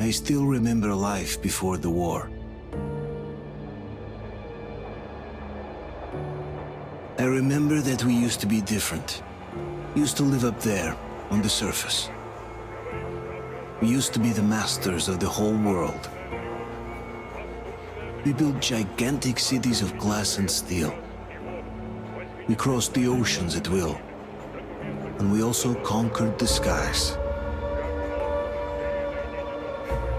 I still remember life before the war. I remember that we used to be different. Used to live up there, on the surface. We used to be the masters of the whole world. We built gigantic cities of glass and steel. We crossed the oceans at will. And we also conquered the skies.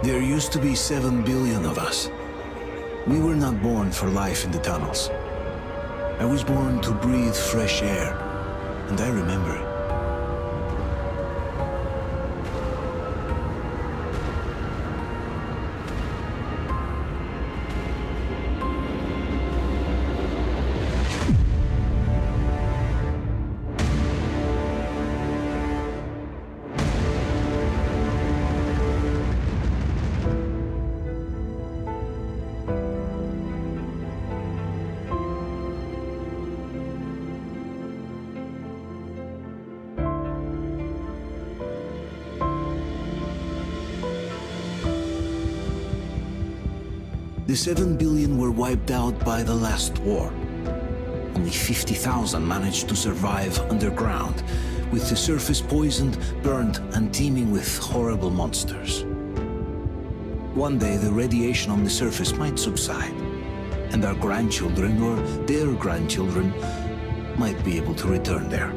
There used to be 7 billion of us. We were not born for life in the tunnels. I was born to breathe fresh air, and I remember it. The 7 billion were wiped out by the last war. Only 50,000 managed to survive underground, with the surface poisoned, burned, and teeming with horrible monsters. One day the radiation on the surface might subside, and our grandchildren or their grandchildren might be able to return there.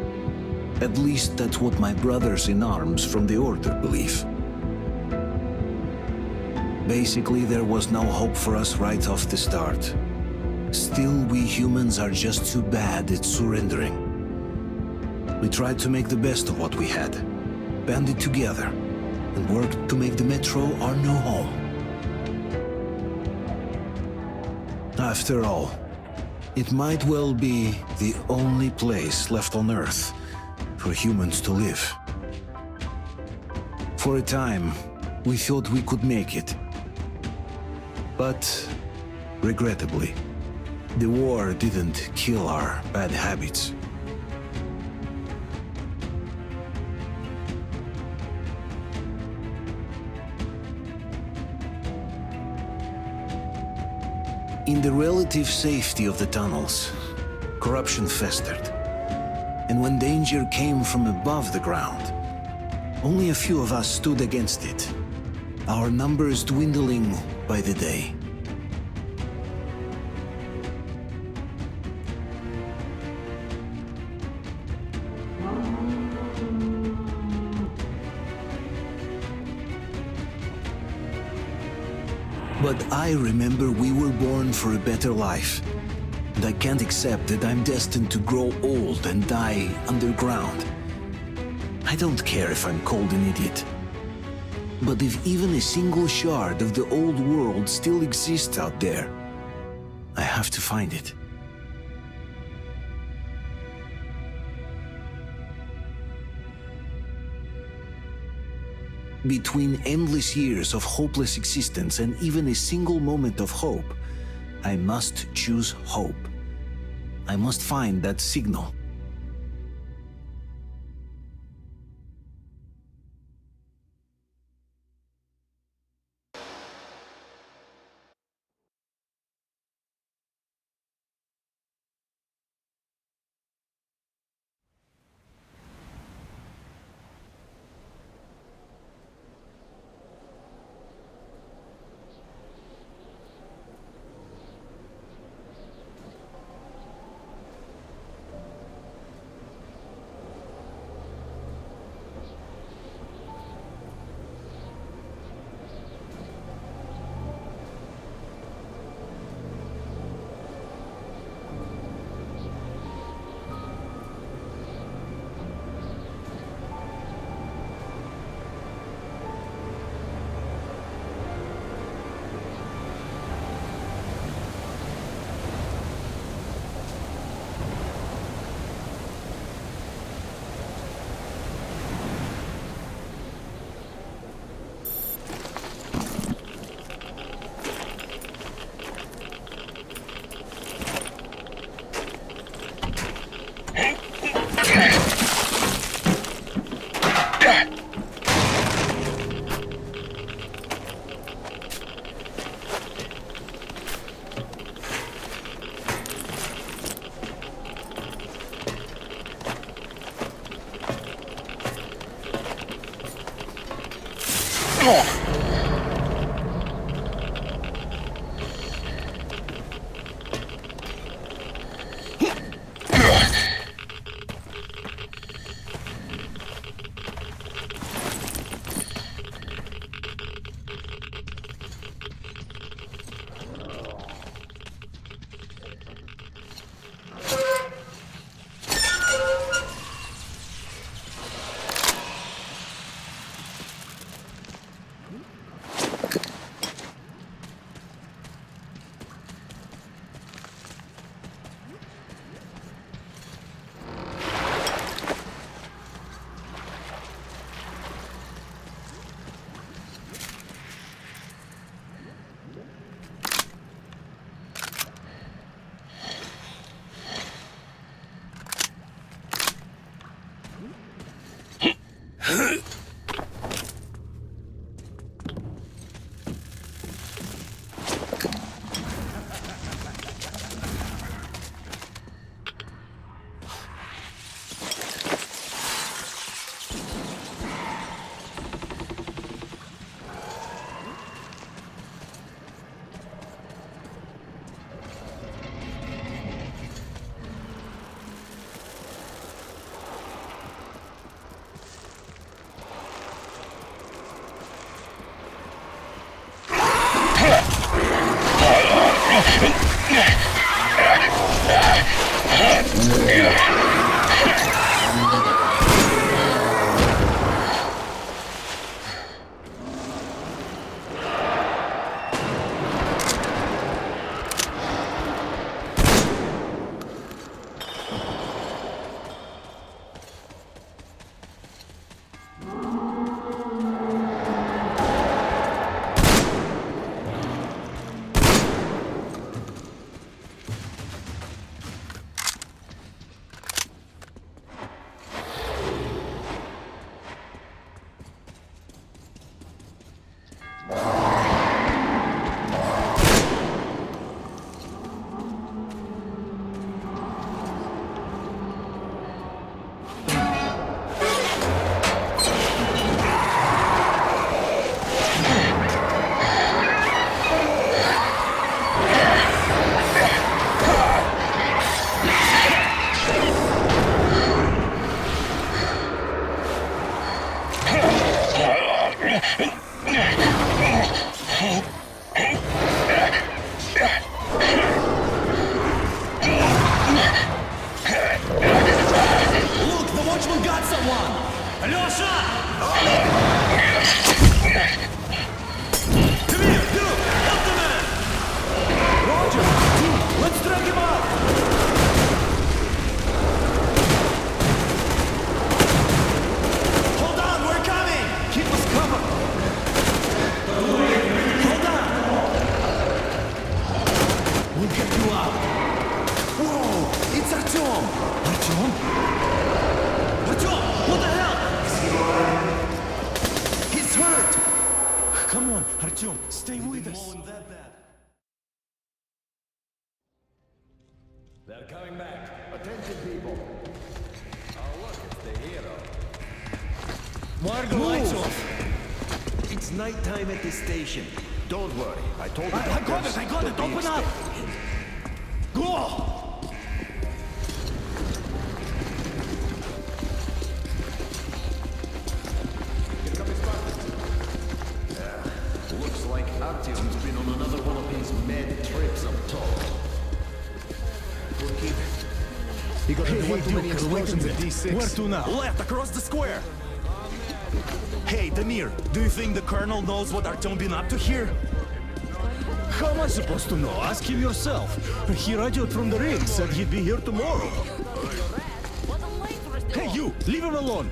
At least that's what my brothers in arms from the Order believe. Basically, there was no hope for us right off the start. Still, we humans are just too bad at surrendering. We tried to make the best of what we had, banded together, and worked to make the metro our new home. After all, it might well be the only place left on Earth for humans to live. For a time, we thought we could make it. But, regrettably, the war didn't kill our bad habits. In the relative safety of the tunnels, corruption festered. And when danger came from above the ground, only a few of us stood against it, our numbers dwindling by the day. But I remember we were born for a better life, and I can't accept that I'm destined to grow old and die underground. I don't care if I'm called an idiot. But if even a single shard of the old world still exists out there, I have to find it. Between endless years of hopeless existence and even a single moment of hope, I must choose hope. I must find that signal. Artyom, stay with us. They're coming back. Attention, people. Oh, look, it's the hero. Why are the lights off? It's nighttime at the station. Don't worry, I told the I got doctors it, open up! Go! Looks like Artyom's been on another one of his mad trips up top. He got way too many explosions at D6. Where to now? Left, across the square! Hey, Damir, do you think the Colonel knows what Artyom been up to here? How am I supposed to know? Ask him yourself. He radioed from the ring, said he'd be here tomorrow. Hey, you! Leave him alone!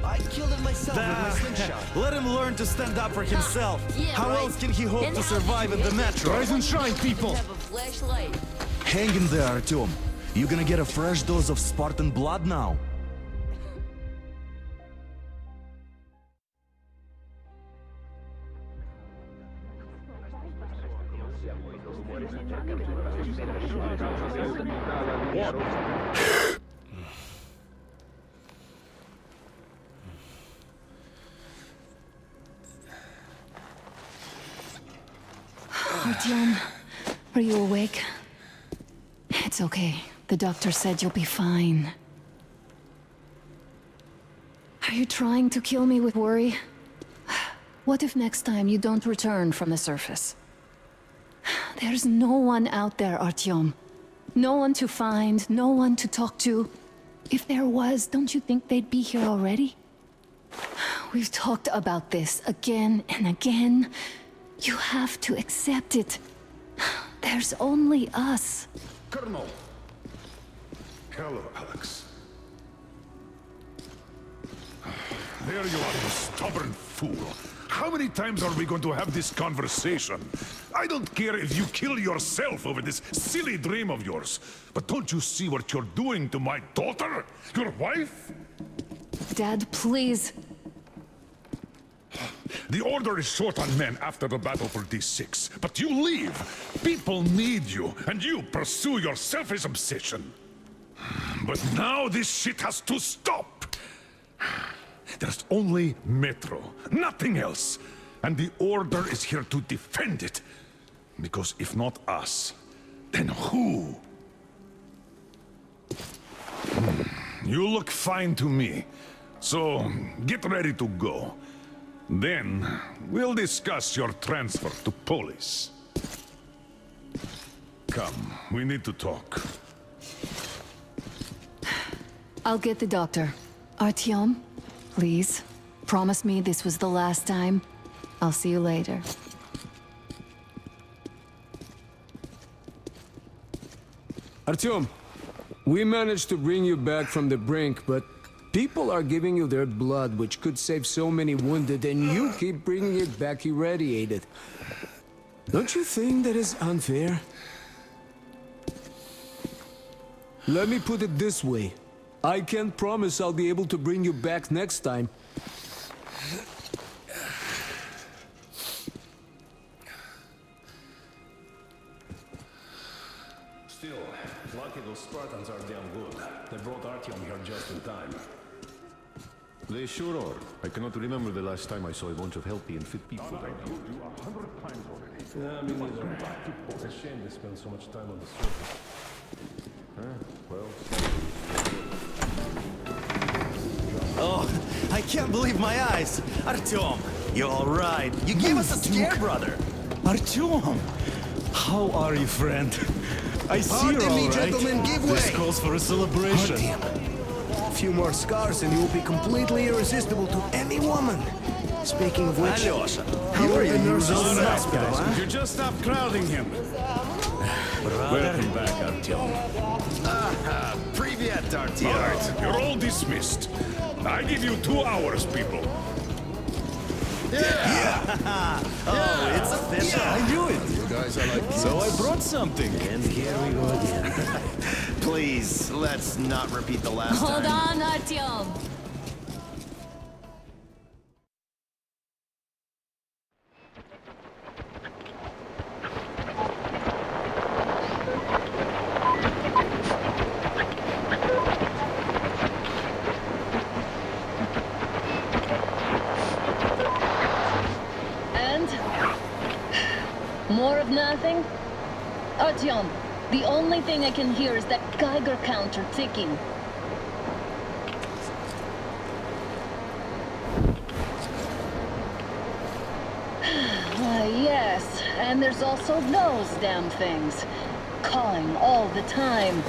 I killed him myself with my slingshot. Let him learn to stand up for himself. How else can he hope to survive in the metro? Rise and shine, people! Hang in there, Artyom. You gonna get a fresh dose of Spartan blood now? Artyom, are you awake? It's okay. The doctor said you'll be fine. Are you trying to kill me with worry? What if next time you don't return from the surface? There's no one out there, Artyom. No one to find, no one to talk to. If there was, don't you think they'd be here already? We've talked about this again and again. You have to accept it. There's only us. Colonel! Hello, Alex. There you are, you stubborn fool. How many times are we going to have this conversation? I don't care if you kill yourself over this silly dream of yours. But don't you see what you're doing to my daughter? Your wife? Dad, please. The Order is short on men after the battle for D6. But you leave. People need you, and you pursue your selfish obsession. But now this shit has to stop. There's only Metro, nothing else. And the Order is here to defend it. Because if not us, then who? You look fine to me. So, get ready to go. Then, we'll discuss your transfer to Polis. Come, we need to talk. I'll get the doctor. Artyom, please, promise me this was the last time. I'll see you later. Artyom, we managed to bring you back from the brink, but people are giving you their blood, which could save so many wounded, and you keep bringing it back irradiated. Don't you think that is unfair? Let me put it this way. I can't promise I'll be able to bring you back next time. Still, lucky those Spartans are damn good. They brought Artyom here just in time. They sure are. I cannot remember the last time I saw a bunch of healthy and fit people down here. Yeah, me neither. It's a shame they spend so much time on the surface. Oh, I can't believe my eyes. Artyom, you're all right. You gave us a scare, brother. Artyom! How are you, friend? I see you're all right. Gentlemen, give way. This calls for a celebration. A few more scars and you will be completely irresistible to any woman. Speaking of which, Alyosha, how are the nurses in the Guys, hospital, you just stop crowding him. Welcome back, Artyom. Привет, All Artyom. right, you're all dismissed. I give you 2 hours, people. Oh, it's official. I knew it. You guys are like... So I brought something. And here we go again. Please, let's not repeat the last Hold time. on, Artyom. More of nothing? Artyom, the only thing I can hear is that Geiger counter ticking. Why, yes, and there's also those damn things. Calling all the time.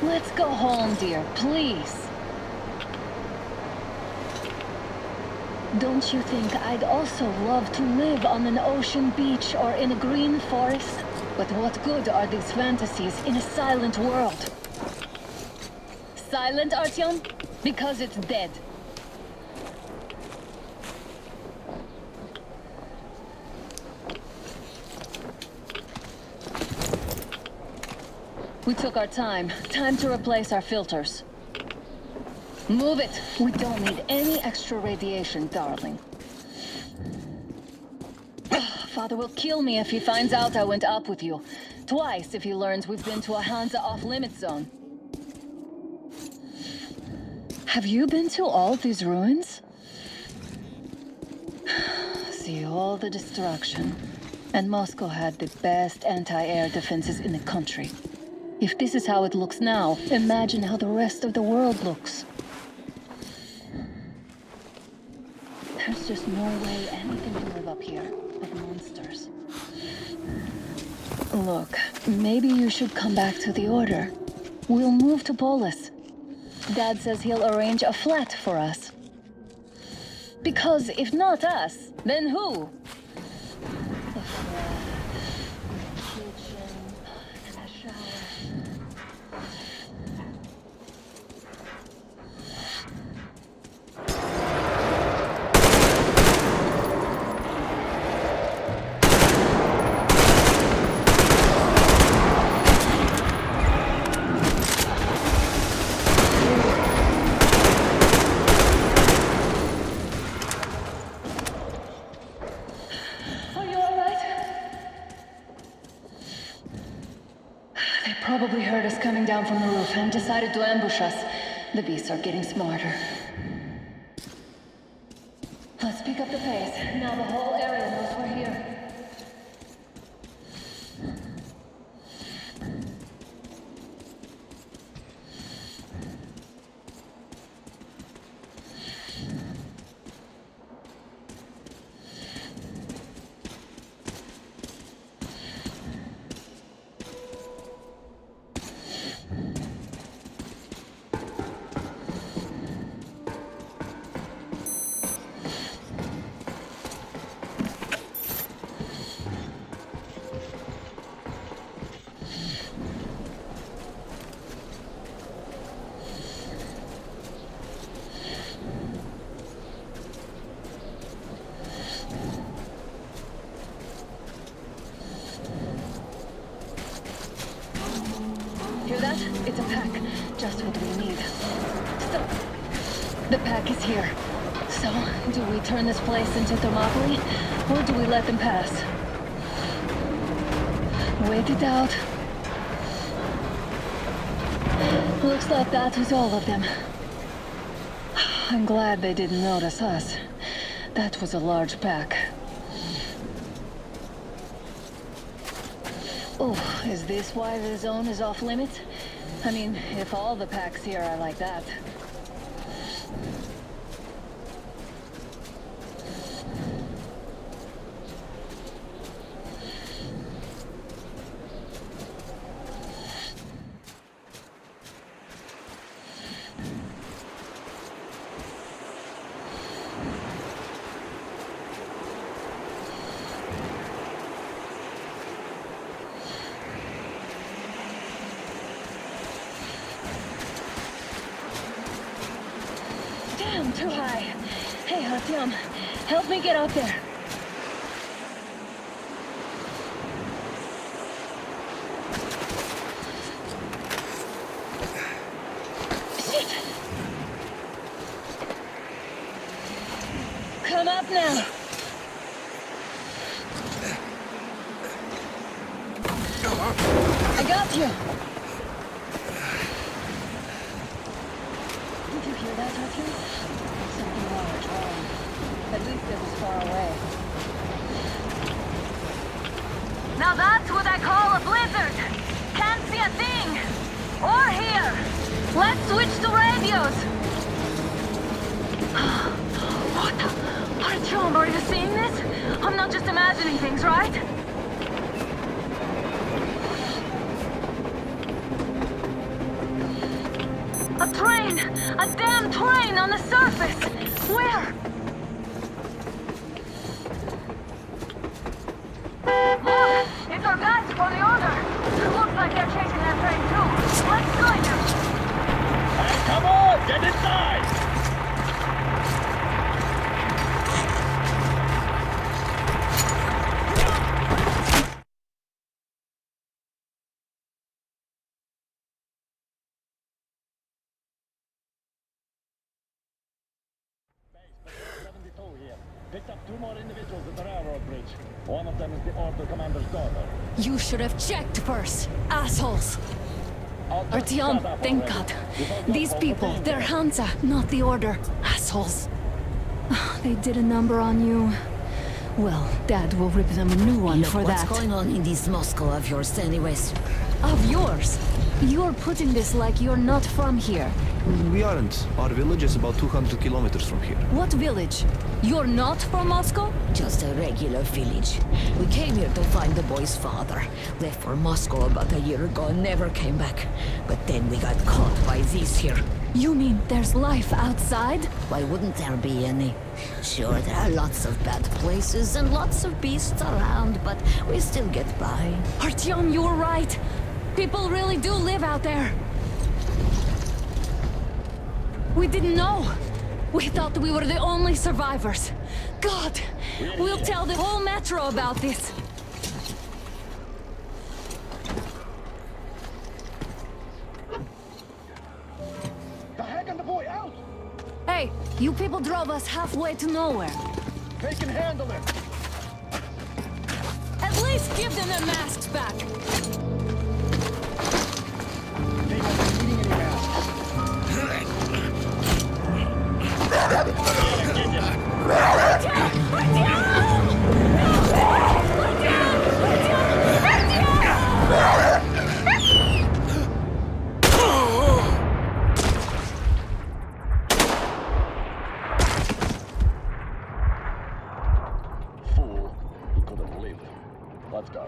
Let's go home, dear, please. Don't you think I'd also love to live on an ocean beach or in a green forest? But what good are these fantasies in a silent world? Silent, Artyom? Because it's dead. We took our time. Time to replace our filters. Move it! We don't need any extra radiation, darling. Father will kill me if he finds out I went up with you. Twice if he learns we've been to a Hansa off-limit zone. Have you been to all these ruins? See all the destruction. And Moscow had the best anti-air defenses in the country. If this is how it looks now, imagine how the rest of the world looks. There's just no way anything can live up here but monsters. Look, maybe you should come back to the Order. We'll move to Polis. Dad says he'll arrange a flat for us. Because if not us, then who? A flat, a kitchen, and a shower. Probably heard us coming down from the roof and decided to ambush us. The beasts are getting smarter. Let's pick up the pace. Now the whole area knows we're here. Hear that? It's a pack. Just what we need. Stop! The pack is here. So, do we turn this place into Thermopylae, or do we let them pass? Wait it out. Looks like that was all of them. I'm glad they didn't notice us. That was a large pack. Oh, is this why the zone is off limits? I mean, if all the packs here are like that. Damn, too high. Hey, Artyom, help me get up there. Shit! Come up now. I got you. Did you hear that, Artyom? Something large, wrong. At least it was far away. Now that's what I call a blizzard! Can't see a thing! Or hear! Let's switch to radios! What the? Artyom, are you seeing this? I'm not just imagining things, right? A train! A damn train on the surface! Where? Look! It's our guys for the Order! It looks like they're chasing that train too! Let's join them! Hey, come on! Get inside! Picked up 2 more individuals at the railroad bridge. One of them is the Order commander's daughter. You should have checked first, assholes! Artyom, thank God. These people, they're Hansa, not the Order. Assholes. They did a number on you. Well, Dad will rip them a new one Look, for what's that. going on in this Moscow of yours anyways? Of yours? You're putting this like you're not from here. We aren't. Our village is about 200 kilometers from here. What village? You're not from Moscow? Just a regular village. We came here to find the boy's father. Left for Moscow about a year ago and never came back. But then we got caught by these here. You mean there's life outside? Why wouldn't there be any? Sure, there are lots of bad places and lots of beasts around, but we still get by. Artyom, you were right. People really do live out there. We didn't know. We thought we were the only survivors. God, we'll tell the whole metro about this. The heck and the boy out! Hey, you people drove us halfway to nowhere. They can handle it! At least give them their masks back. They won't be needing any masks. Fool. He could have lived. Let's go.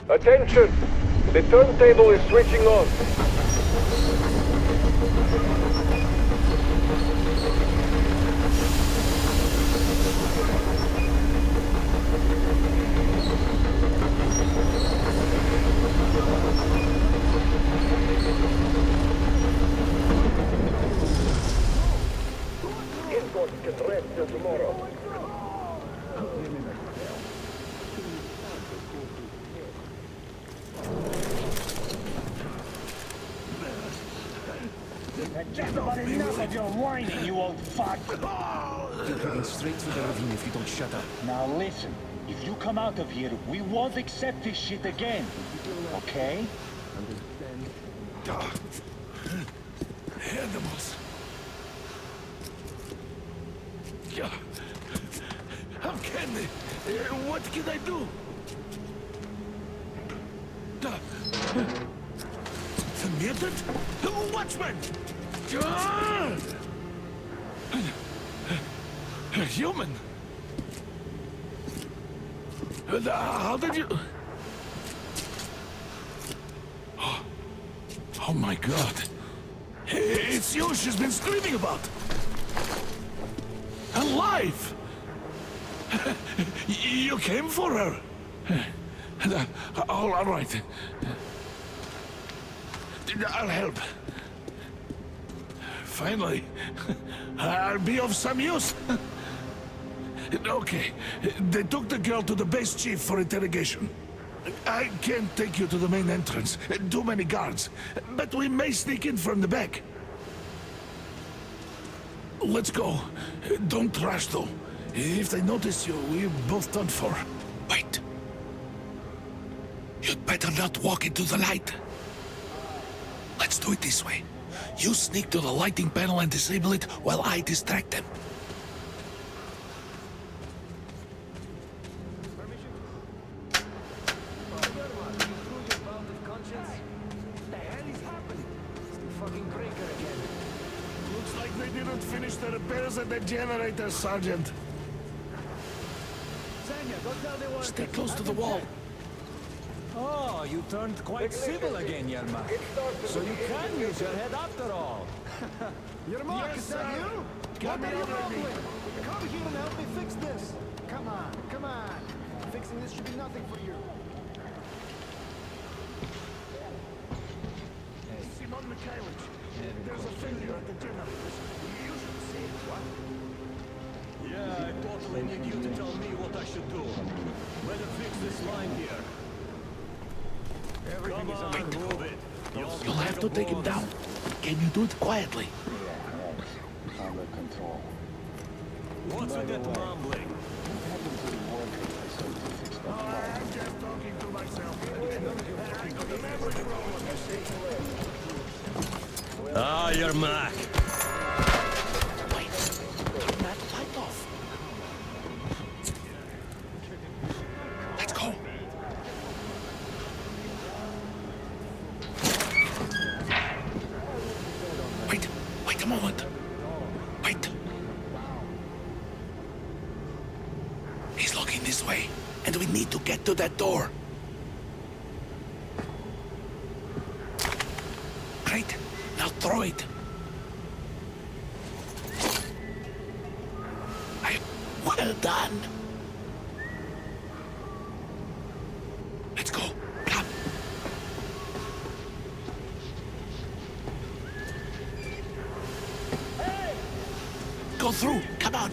Attention! The turntable is switching on. Escorts can rest till tomorrow. Just about enough of your whining, you old fuck! You're heading straight through the ravine if you don't shut up. Now listen, if you come out of here, we won't accept this shit again. Okay? Animals. How can they? What can I do? The method? Watchman! A human? How did you... Oh my God. It's you she's been screaming about. Alive! You came for her. All right. I'll help. Finally, I'll be of some use. Okay, they took the girl to the base chief for interrogation. I can't take you to the main entrance. Too many guards. But we may sneak in from the back. Let's go. Don't rush, though. If they notice you, we're both done for. Wait. You'd better not walk into the light. Let's do it this way. You sneak to the lighting panel and disable it while I distract them. At the generator, Sergeant. Stay close to the wall. Oh, you turned quite civil again, Yermak. So you can use your head after all. Yermak, yes, is that you? Got me already. Come here and help me fix this. Come on, come on. Fixing this should be nothing for you. Simon Mikhailovich, there's a failure at the generators. You should see it, what? Yeah, I totally need you to tell me what I should do. Better fix this line here. Everything is under move it. You'll have to take him down. Can you do it quietly? Under control. What's with that mumbling? I'm just talking to myself. Ah, Yermak. Wait, turn that light off. Let's go. Wait a moment. Wait. He's looking this way, and we need to get to that door. Great. Now throw it. Well done. Let's go. Come. Go through. Come on.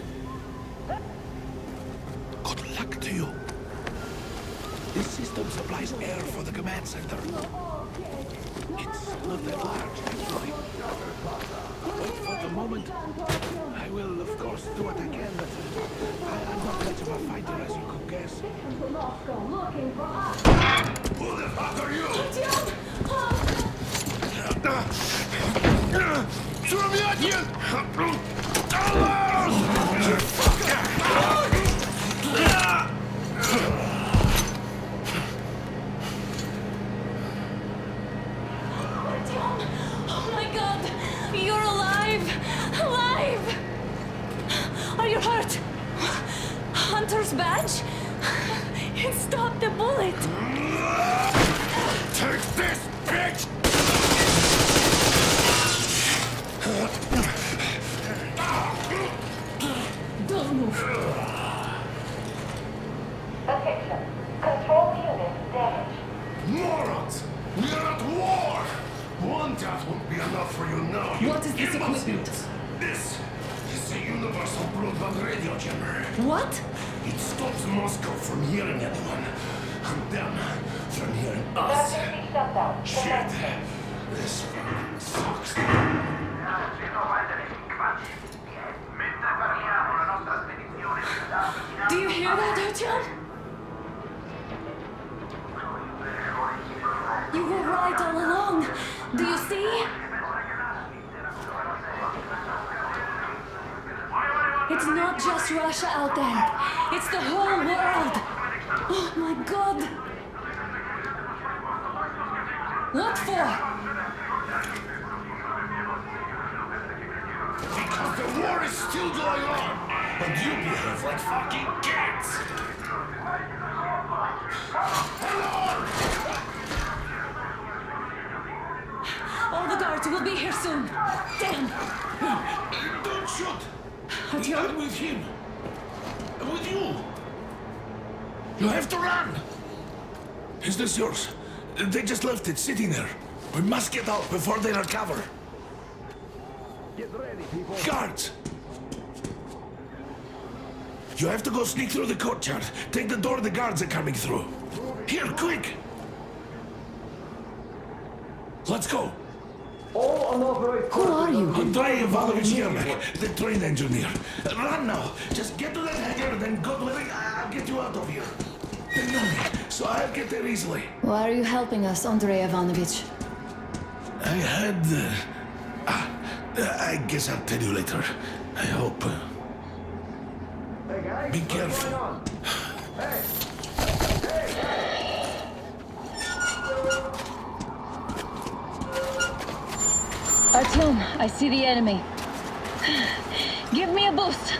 Good luck to you. This system supplies air for the command center. It's not that large, actually. But for the moment, I will, of course, do what I can, but I'm not much of a fighter, as you could guess. Who the fuck are you? Oh my God! You're alive! Alive! Are you hurt? Hunter's badge? It stopped the bullet! Take this, bitch! Don't move! Attention. Control unit damaged. Morons! We're at war! One death won't be enough for you now. What is this equipment? This is a universal broadband radio jammer. What? It stops Moscow from hearing anyone, and them from hearing us. Shit! This fucking sucks. Do you hear that, Artyom? You were right all along. Do you see? It's not just Russia out there. It's the whole world. Oh my God. What for? war is still going on, and you behave like fucking cats! All the guards will be here soon. Damn! Don't shoot! Artyom? I'm with him. I'm with you. You have to run! Is this yours? They just left it sitting there. We must get out before they recover. Get ready, people. Guards! You have to go sneak through the courtyard. Take the door the guards are coming through. Here, quick! Let's go! All unauthorized. Who are you? Andrei Ivanovich Yermak, the train engineer. Run now! Just get to that hangar, then go to it. I'll get you out of here. They know me, so I'll get there easily. Why are you helping us, Andrei Ivanovich? I had... I guess I'll tell you later. I hope. Hey guys, Be what's careful. going on? Hey! Artyom, I see the enemy. Give me a boost.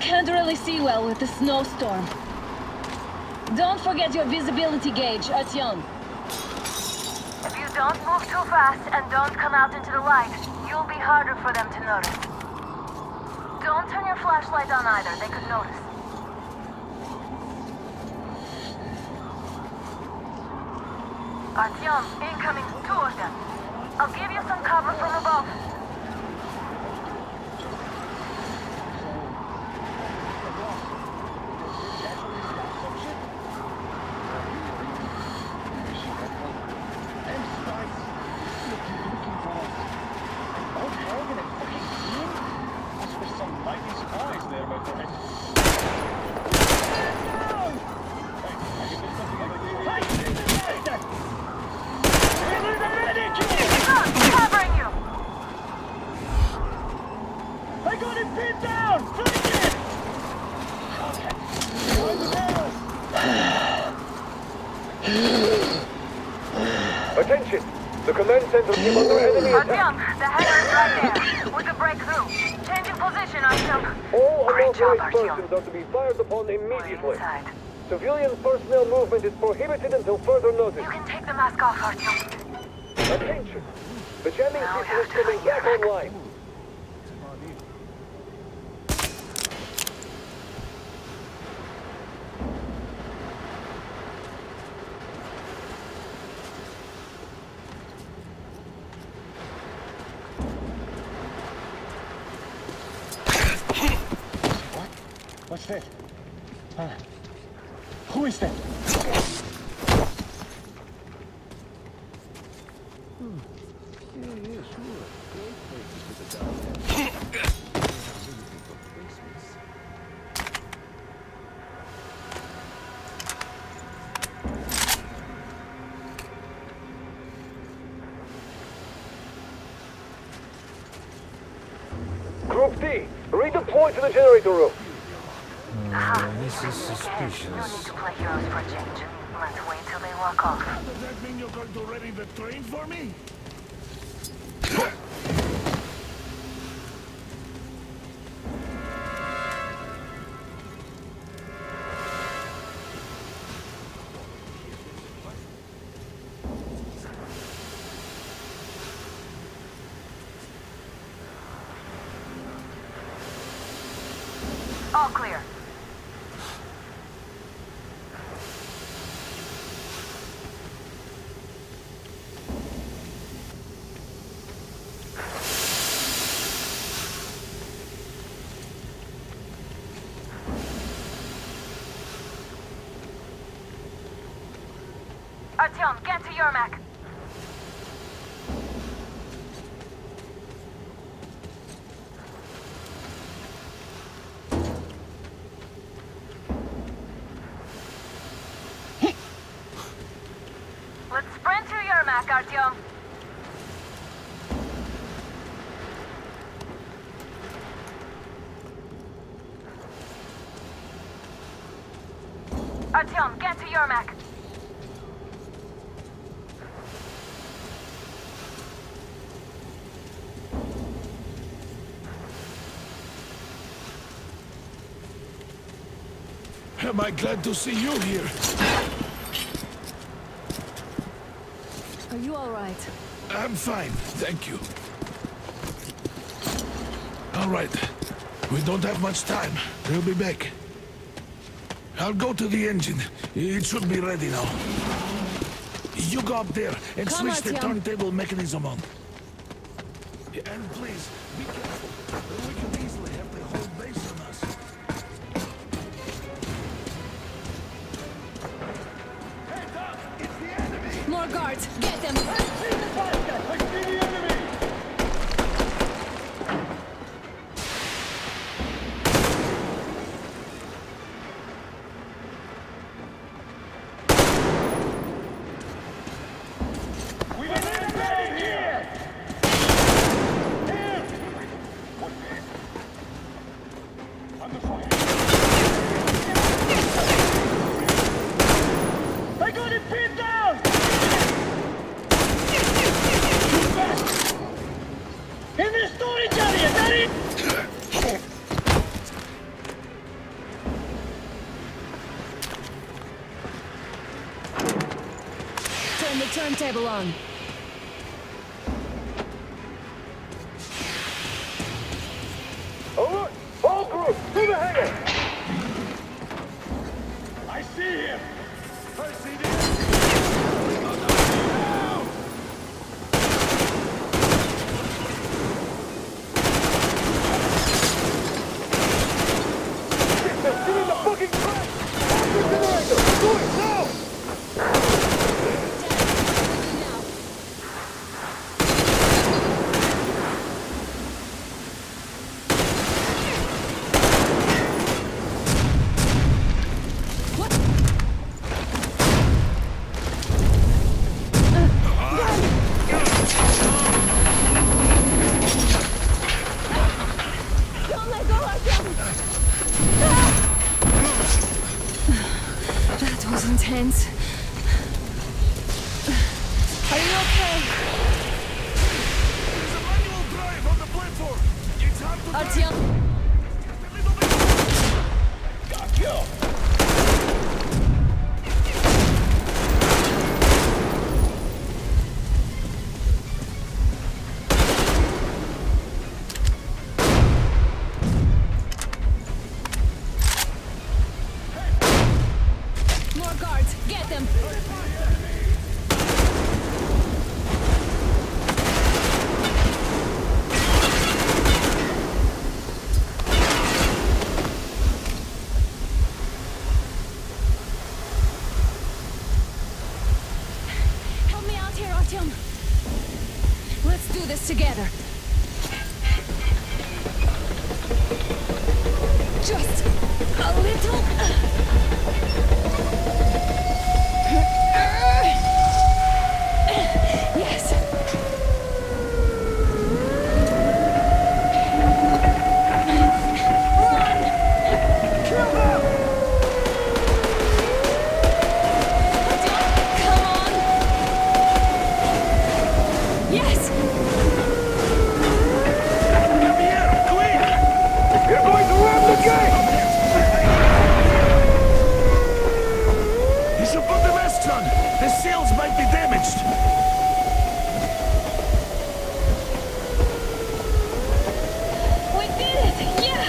Can't really see well with the snowstorm. Don't forget your visibility gauge, Artyom. If you don't move too fast and don't come out into the light, you'll be harder for them to notice. Don't turn your flashlight on either, they could notice. Artyom, incoming, 2 of them. I'll give you some cover from above. Attention! The command center came under enemy attack. Artyom, the hangar is right there. We could break through. Changing position, Artyom. All Great job, unauthorized Artyom. persons are to be fired upon We're immediately. inside. Civilian personnel movement is prohibited until further notice. You can take the mask off, Artyom. Attention! The jamming Now we system have is to coming find back Yermak. online. What's that? Who is that? Group D, redeploy to the generator room. This is suspicious. No need to play heroes for a change. Let's wait till they walk off. Does that mean you're going to ready the train for me? All clear. Artyom, get to Yermak. Let's sprint to Yermak, Artyom. Artyom, get to Yermak. Am I glad to see you here? Are you all right? I'm fine, thank you. All right. We don't have much time. They'll be back. I'll go to the engine. It should be ready now. You go up there and Come switch the Artyom. turntable mechanism on. And please, be careful. We could easily have the whole base on us. Heads up! It's the enemy! More guards! Get them! I see the bastard! I see the enemy! I got it pinned down! In the storage area, Daddy! Turn the turntable on. Alert! All group, to the hangar! I see him! I see him! Get in the fucking track! Off the generator! Do it now! Don't let go, Artyom! That was intense. Are you okay? There's a manual drive on the platform! It's hard to Artyom! Got you! More guards! Get them! Help me out here, Artyom. Let's do this together. Just a little. Yes. Run! Kill them! Come on! Yes! Come here, quick! You're going to ram the gate! You should put the vests on. The seals might be damaged. We did it! Yeah!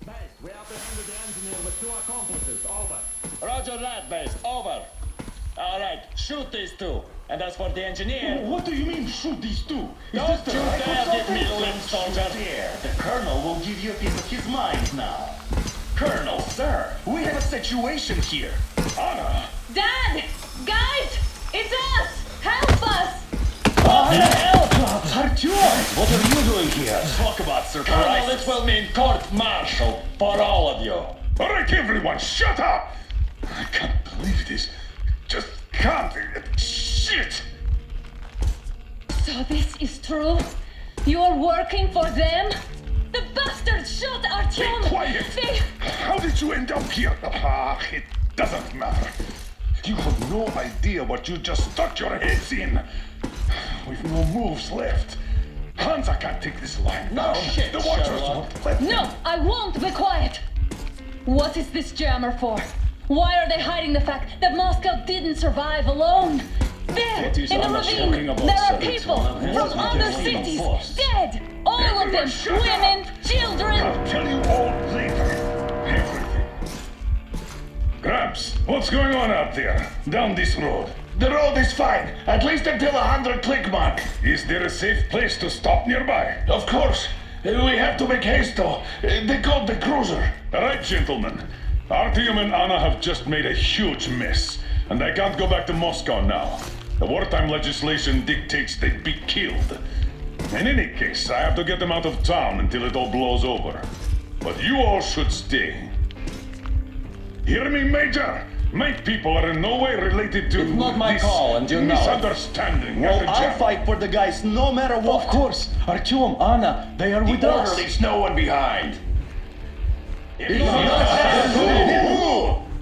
Base, we apprehended the engineer with 2 accomplices. Over. Roger that, Base. Over. All right, shoot these 2. And as for the engineer... What do you mean, shoot these 2? Don't you dare give me lip, soldier! There, the Colonel will give you a piece of his mind now. Colonel, sir, we have a situation here. Honor. Dad! Guys! It's us! Help us! Oh, hell! Artyom, what are you doing here? Talk about Colonel, surprise. it will mean court-martial for all of you. All right, everyone, shut up! I can't believe this. Just can't. Shit! So this is true? You're working for them? The bastards shot Artyom! Be quiet! How did you end up here? It doesn't matter. You have no idea what you just stuck your heads in. We've no moves left. Hansa can't take this line down. shit, The Watchers Sherlock. won't let them. No, I won't be quiet! What is this jammer for? Why are they hiding the fact that Moscow didn't survive alone? There, What is in the Anna ravine, talking about, there are sir? people It's from not other just cities, reinforced. dead! All of them, Shut up. women, children! I'll tell you all later. Everything. Gramps, what's going on out there? Down this road? The road is fine, at least until 100 click mark. Is there a safe place to stop nearby? Of course. We have to make haste though. They called the cruiser. All right, gentlemen. Artyom and Anna have just made a huge mess, and they can't go back to Moscow now. The wartime legislation dictates they be killed. In any case, I have to get them out of town until it all blows over. But you all should stay. Hear me, Major? My people are in no way related to It's not my this call, and you know it. misunderstanding. Well, at the I'll jam. fight for the guys no matter what. Of course, Artyom, Anna, they are with us. Order leaves no one behind.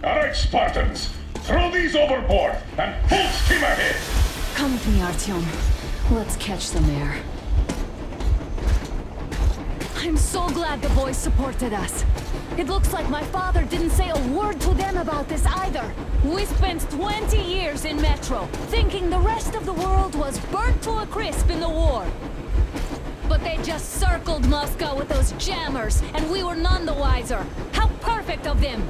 All right, Spartans, throw these overboard and full steam ahead. Come with me, Artyom. Let's catch some air. I'm so glad the boys supported us. It looks like my father didn't say a word to them about this either. We spent 20 years in Metro, thinking the rest of the world was burnt to a crisp in the war. But they just circled Moscow with those jammers, and we were none the wiser. How perfect of them!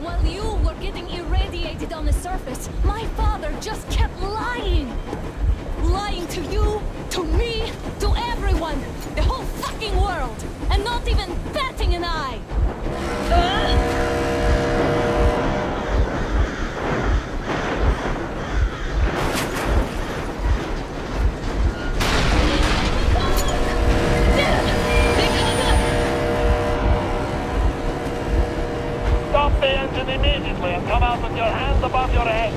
While you were getting irradiated on the surface, my father just kept lying! Lying to you, to me, to everyone! The whole fucking world! And not even batting an eye! Stop the engine immediately and come out with your hands above your head.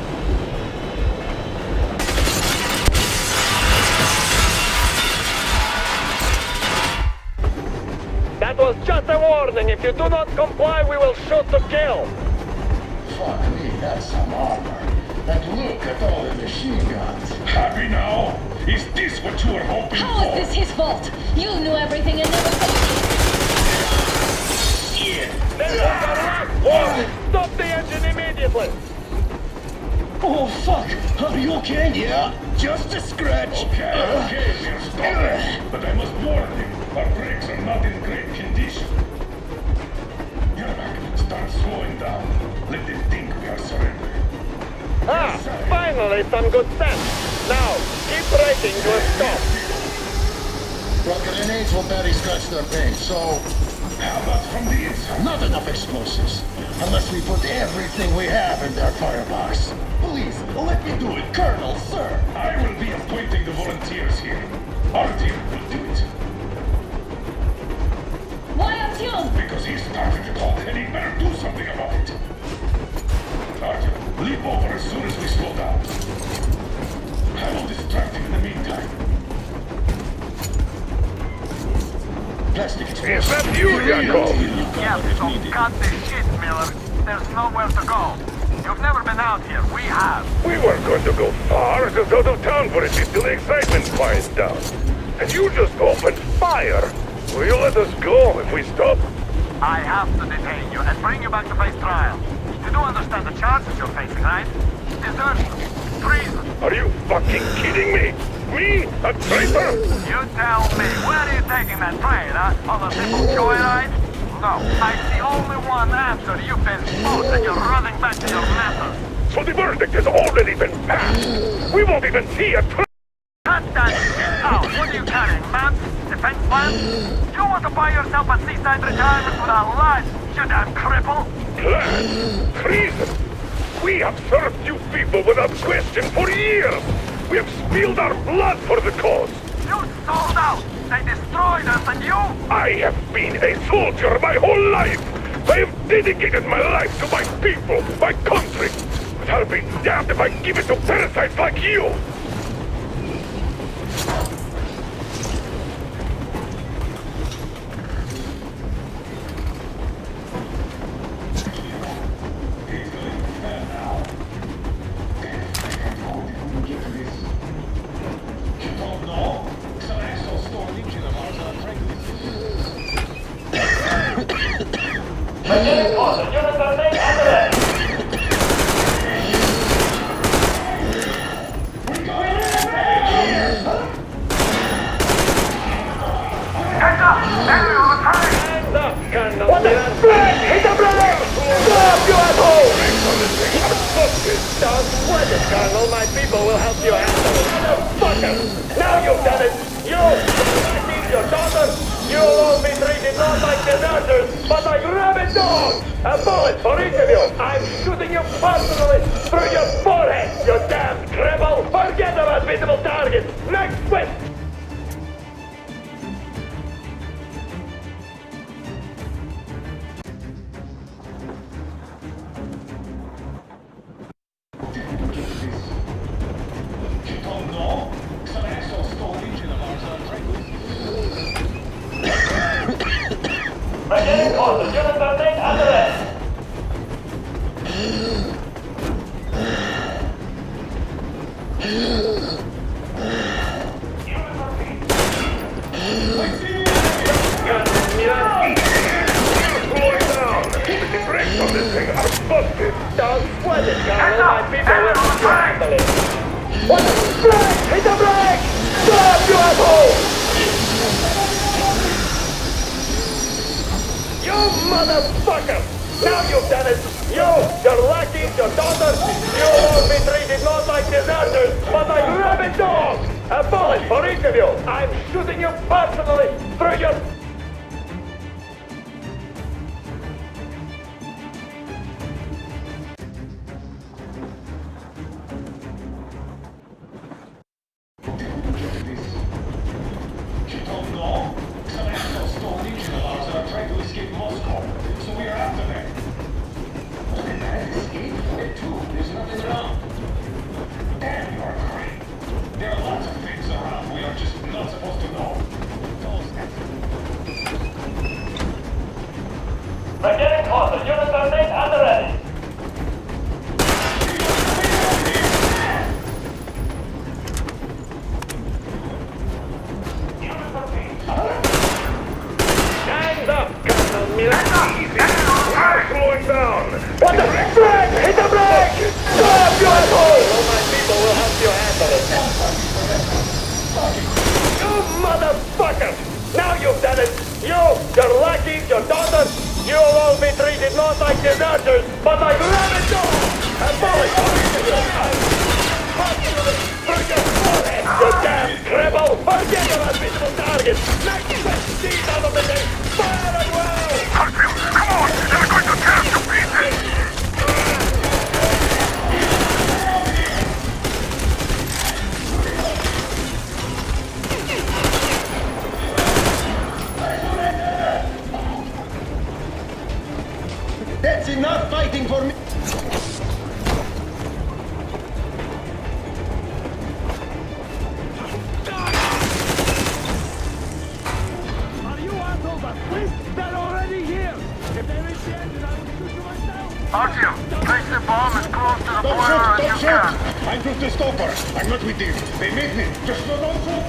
That was just a warning. If you do not comply, we will shoot to kill. Fuck me, that's some armor. And look at all the machine guns. Happy now? Is this what you were hoping How for? is this his fault? You knew everything and never said There's a last warning. Stop the engine immediately. Oh, fuck! Are you okay? Yeah, just a scratch. Okay, we're stopping. But I must warn you, our brakes are not in great condition. Yermak, start slowing down. Let them think we are surrendering. Ah, finally some good sense. Now, keep braking to a stop. Well, grenades will barely scratch their paint, so... How about from the inside? Not enough explosives. Unless we put everything we have in their firebox. Please, let me do it, Colonel, sir. I will be appointing the volunteers here. Artyom will do it. Why Artyom? Because he started it all, and he better do something about it. Artyom, leap over as soon as we slow down. I will distract him in the meantime. Plastic Is that you, Yakov? Yeah, so cut the shit, Miller. There's nowhere to go. You've never been out here. We have. We weren't going to go far, just out of town for a bit till the excitement quiets down. And you just opened fire. Will you let us go if we stop? I have to detain you and bring you back to face trial. You do understand the charges you're facing, right? Desertion, treason. Are you fucking kidding me? Me? A traitor? You tell me, where are you taking that train, huh? On a simple joyride? No, I see only one answer. You've been spooked and you're running back to your method. So the verdict has already been passed. We won't even see a train. Cut that shit out. What are you carrying, maps? Defense plans? You want to buy yourself a seaside retirement without life, you damn cripple? Plans? Treason? We have served you people without question for years. We have spilled our blood for the cause. You sold out. They destroyed us and you... I have been a soldier my whole life. I have dedicated my life to my people, my country. But I'll be damned if I give it to parasites like you. Getting closer. Units are made on the left. Heads up! Enemy on the turret! Hands up, Colonel. What the flag? Hit the brake! Stop, you asshole! Don't sweat it, Colonel. My people will help you handle it. Motherfucker! Now you've done it! You! Your daughter! You'll all be treated not like deserters, but like rabid dogs! A bullet for each of you! I'm shooting you personally through your forehead, you damn cripple! Forget about visible targets! Next quest! We're getting closer. Units are made on the left. Don't sweat it, Colonel. My people will help you handle it. What the flag? Hit the brake! Stop, you asshole! You motherfucker! Now you've done it! You, your lackeys, your daughters, you'll all be treated not like deserters, but like rabid dogs! A bullet for each of you! I'm shooting you personally through your... We're getting closer. Units are made and ready. Hands up, Colonel Miller. I'm slowing down! What the flag? Hit the brake! Stop, you asshole! All my people will help you handle it. You motherfucker! Now you've done it! You, your lackeys, your daughters, you'll all be treated not like deserters, but like rabid dogs! A bullet for each of you! Through your forehead, you damn cripple! Forget about visible targets! Next best seat out of the day! Fire and well! Artyom, come on! They're going to tear us to pieces! That's enough fighting for me! Are you assholes asleep? They're already here! If they reach the engine, I will shoot you myself! Artyom, place the bomb as close to the boiler as you can! I'm just a stopper. I'm not with you. They made me. Just don't shoot.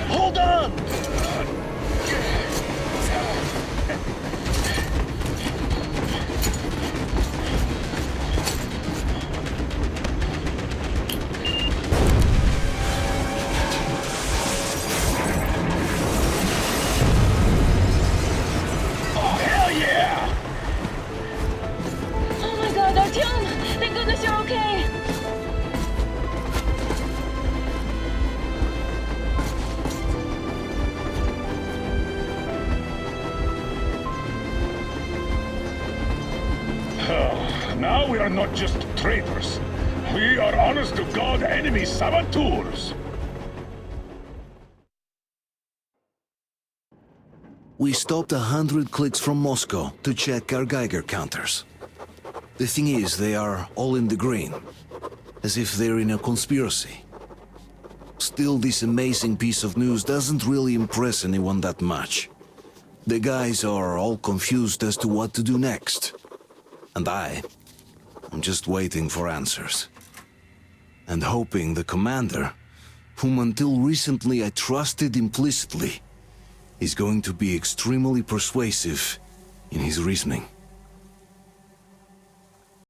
Hold on! Oh my god, Artyom! Thank goodness you're okay! Now we are not just traitors. We are honest-to-God enemy saboteurs. We stopped 100 clicks from Moscow to check our Geiger counters. The thing is, they are all in the green, as if they're in a conspiracy. Still, this amazing piece of news doesn't really impress anyone that much. The guys are all confused as to what to do next. And I'm just waiting for answers. And hoping the commander, whom until recently I trusted implicitly, is going to be extremely persuasive in his reasoning.